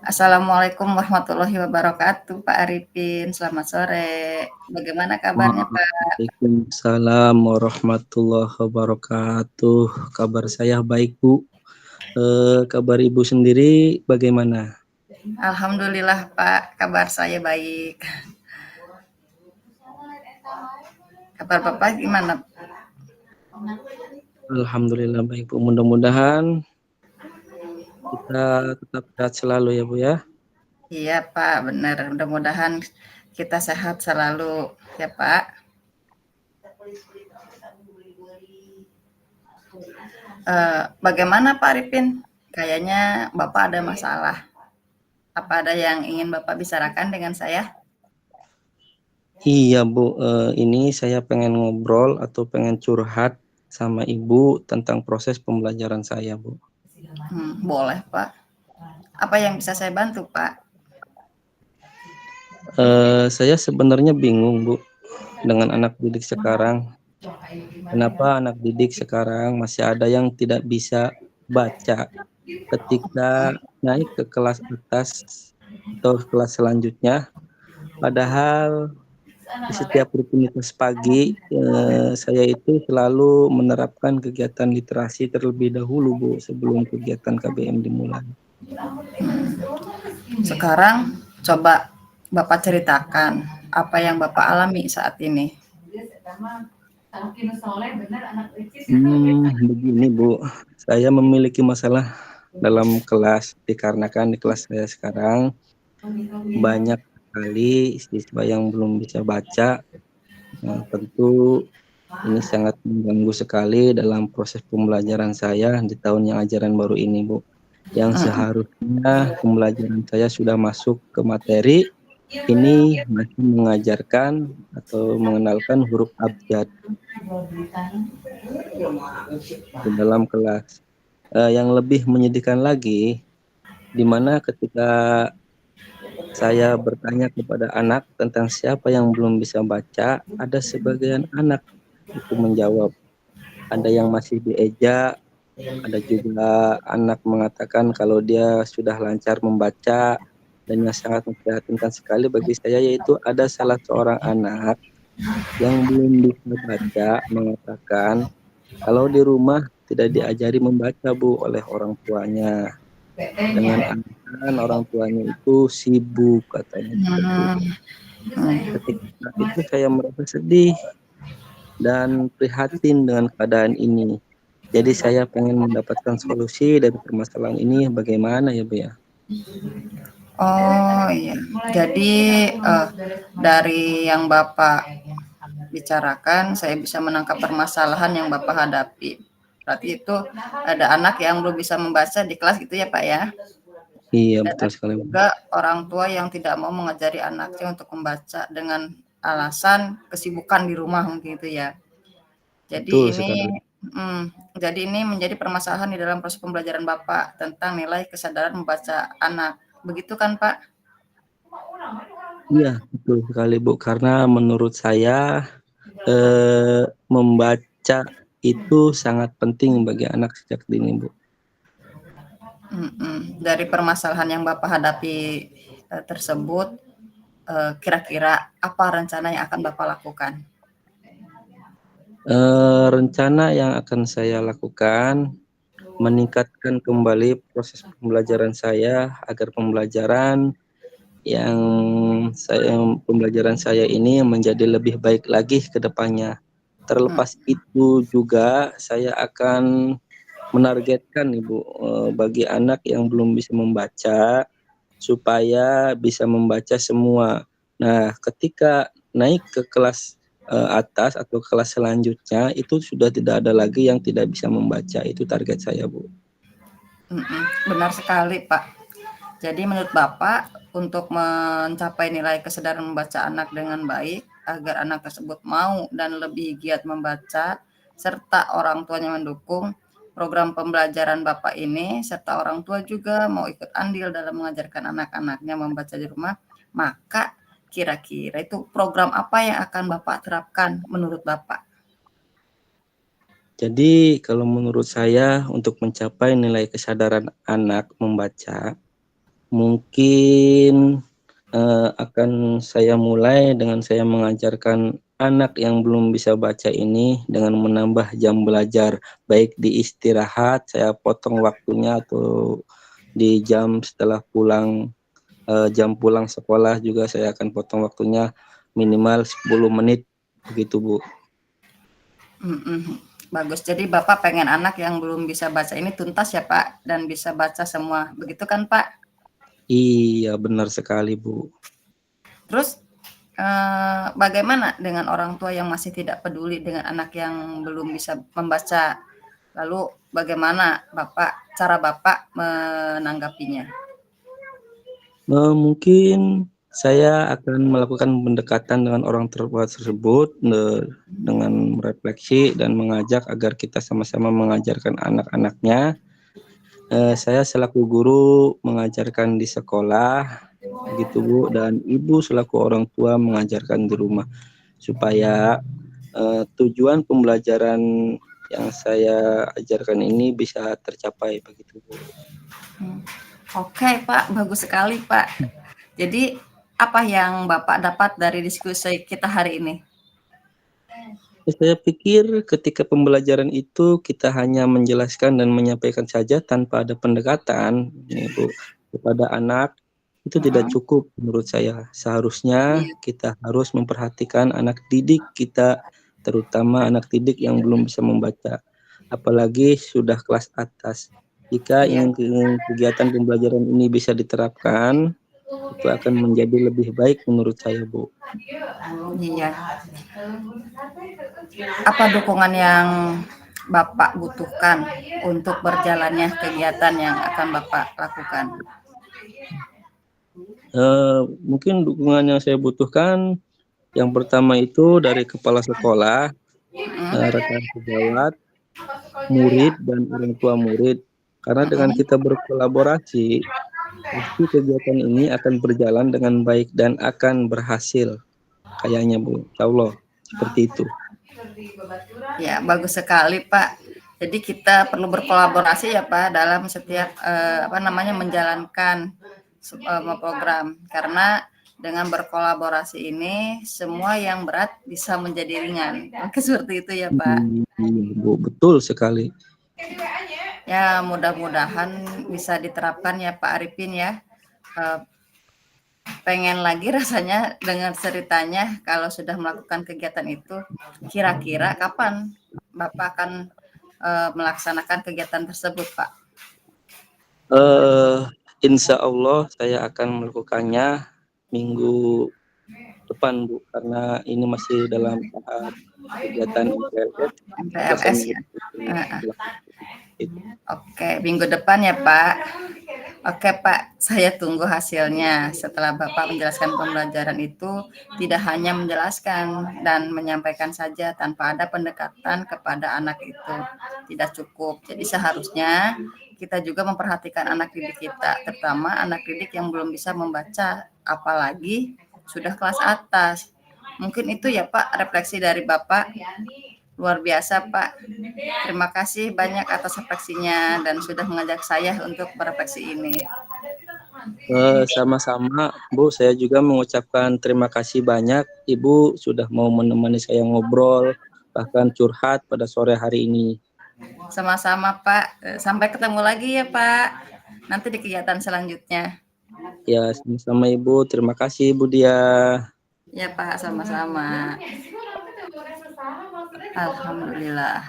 Assalamualaikum warahmatullahi wabarakatuh, Pak Arifin. Selamat sore. Bagaimana kabarnya, Pak? Waalaikumsalam warahmatullahi wabarakatuh. Kabar saya baik, Bu. Kabar Ibu sendiri bagaimana? Alhamdulillah, Pak. Kabar saya baik. Kabar Bapak gimana? Alhamdulillah baik, Bu. Mudah-mudahan kita tetap sehat selalu ya, Bu ya. Iya, Pak, benar. Mudah-mudahan kita sehat selalu, ya, Pak. Bagaimana, Pak Arifin? Kayaknya Bapak ada masalah. Apa ada yang ingin Bapak bicarakan dengan saya? Iya, Bu. Ini saya pengen ngobrol atau pengen curhat sama Ibu tentang proses pembelajaran saya, Bu. Boleh, Pak. Apa yang bisa saya bantu, Pak? Saya sebenarnya bingung, Bu, dengan anak didik sekarang. Kenapa anak didik sekarang masih ada yang tidak bisa baca ketika naik ke kelas atas atau kelas selanjutnya? Padahal di setiap rutinitas pagi, saya itu selalu menerapkan kegiatan literasi terlebih dahulu, Bu, sebelum kegiatan KBM dimulai. Sekarang coba Bapak ceritakan apa yang Bapak alami saat ini. Begini, Bu, saya memiliki masalah dalam kelas dikarenakan di kelas saya sekarang banyak sekali siswa yang belum bisa baca. Tentu ini sangat mengganggu sekali dalam proses pembelajaran saya di tahun yang ajaran baru ini, Bu. Yang seharusnya pembelajaran saya sudah masuk ke materi, ini masih mengajarkan atau mengenalkan huruf abjad di dalam kelas. Yang lebih menyedihkan lagi, di mana ketika saya bertanya kepada anak tentang siapa yang belum bisa baca, ada sebagian anak itu menjawab. Ada yang masih diejak, ada juga anak mengatakan kalau dia sudah lancar membaca, dan yang sangat memprihatinkan sekali bagi saya yaitu ada salah seorang anak yang belum bisa baca mengatakan kalau di rumah tidak diajari membaca, Bu, oleh orang tuanya. Dengan alasan orang tuanya itu sibuk katanya seperti itu. Ketika saat itu saya merasa sedih dan prihatin dengan keadaan ini. Jadi saya pengen mendapatkan solusi dari permasalahan ini bagaimana ya, Bu ya? Oh iya, jadi dari yang Bapak bicarakan, saya bisa menangkap permasalahan yang Bapak hadapi. Berarti itu ada anak yang belum bisa membaca di kelas gitu ya, Pak ya? Iya, Dan betul ada sekali, Bu. juga orang tua yang tidak mau mengajari anaknya untuk membaca dengan alasan kesibukan di rumah mungkin itu ya. Betul Jadi ini sekali. jadi ini menjadi permasalahan di dalam proses pembelajaran Bapak tentang nilai kesadaran membaca anak. Begitu kan, Pak? Iya, betul sekali, Bu. Karena menurut saya membaca itu sangat penting bagi anak sejak dini, Bu. Dari permasalahan yang Bapak hadapi tersebut, kira-kira apa rencana yang akan Bapak lakukan? Rencana yang akan saya lakukan meningkatkan kembali proses pembelajaran saya agar yang pembelajaran saya ini menjadi lebih baik lagi ke depannya. Hmm, Terlepas itu juga saya akan menargetkan Ibu, bagi anak yang belum bisa membaca supaya bisa membaca semua. Nah, ketika naik ke kelas atas atau kelas selanjutnya itu sudah tidak ada lagi yang tidak bisa membaca. Itu target saya, Bu. Benar sekali, Pak. Jadi menurut Bapak, untuk mencapai nilai kesadaran membaca anak dengan baik, agar anak tersebut mau dan lebih giat membaca, serta orang tuanya mendukung program pembelajaran Bapak ini, serta orang tua juga mau ikut andil dalam mengajarkan anak-anaknya membaca di rumah, maka kira-kira itu program apa yang akan Bapak terapkan menurut Bapak? Jadi kalau menurut saya untuk mencapai nilai kesadaran anak membaca, Mungkin akan saya mulai dengan saya mengajarkan anak yang belum bisa baca ini dengan menambah jam belajar, baik di istirahat saya potong waktunya atau di jam setelah pulang, jam pulang sekolah juga saya akan potong waktunya minimal 10 menit, begitu Bu. Bagus. Jadi Bapak pengen anak yang belum bisa baca ini tuntas ya Pak, dan bisa baca semua. Begitu kan Pak? Iya, benar sekali Bu. Terus bagaimana dengan orang tua yang masih tidak peduli dengan anak yang belum bisa membaca? Lalu bagaimana cara Bapak menanggapinya? Mungkin saya akan melakukan pendekatan dengan orang tua tersebut, dengan merefleksi dan mengajak agar kita sama-sama mengajarkan anak-anaknya. Saya selaku guru mengajarkan di sekolah, begitu Bu, dan Ibu selaku orang tua mengajarkan di rumah, supaya tujuan pembelajaran yang saya ajarkan ini bisa tercapai, begitu Bu. Oke Pak, bagus sekali Pak. Jadi apa yang Bapak dapat dari diskusi kita hari ini? Saya pikir ketika pembelajaran itu kita hanya menjelaskan dan menyampaikan saja tanpa ada pendekatan, nih Bu, kepada anak, itu tidak Mhm, cukup menurut saya. Seharusnya iya, kita harus memperhatikan anak didik kita, terutama anak didik yang belum bisa membaca, apalagi sudah kelas atas. Jika iya, ingin kegiatan pembelajaran ini bisa diterapkan, itu akan menjadi lebih baik menurut saya, Bu. iya. Apa dukungan yang Bapak butuhkan untuk berjalannya kegiatan yang akan Bapak lakukan? Mungkin dukungan yang saya butuhkan, yang pertama itu dari kepala sekolah, Mhm, rekan sejawat, murid, dan orang tua murid. Karena dengan mhm. kita berkolaborasi, pasti kegiatan ini akan berjalan dengan baik dan akan berhasil kayaknya Bu, insyaallah, seperti itu. Ya, bagus sekali, Pak. Jadi kita perlu berkolaborasi ya, Pak, dalam setiap menjalankan semua program. Karena dengan berkolaborasi ini semua yang berat bisa menjadi ringan. Oke, seperti itu ya, Pak. Iya Bu, betul sekali. Ya, mudah-mudahan bisa diterapkan ya, Pak Arifin ya. Eh, Pengen lagi rasanya dengan ceritanya kalau sudah melakukan kegiatan itu. Kira-kira kapan Bapak akan melaksanakan kegiatan tersebut, Pak? Eh, insya Allah saya akan melakukannya minggu depan Bu, karena ini masih dalam tahap kegiatan MPLS, tugasan MPLS minggu ya. depan Heeh. dilakukan. Oke, minggu depan ya, Pak. Oke, Pak, saya tunggu hasilnya. Setelah Bapak menjelaskan pembelajaran itu, tidak hanya menjelaskan dan menyampaikan saja tanpa ada pendekatan kepada anak itu. Tidak cukup. Jadi seharusnya kita juga memperhatikan anak didik kita, terutama anak didik yang belum bisa membaca, apalagi sudah kelas atas. Mungkin itu ya, Pak, refleksi dari Bapak. Luar biasa, Pak. Terima kasih banyak atas refleksinya dan sudah mengajak saya untuk berefleksi ini. Sama-sama Bu, saya juga mengucapkan terima kasih banyak Ibu sudah mau menemani saya ngobrol, bahkan curhat pada sore hari ini. Sama-sama, Pak. Sampai ketemu lagi ya, Pak. Nanti di kegiatan selanjutnya. Ya, sama-sama Ibu, terima kasih Bu Dia. Ya, Pak, sama-sama. Alhamdulillah.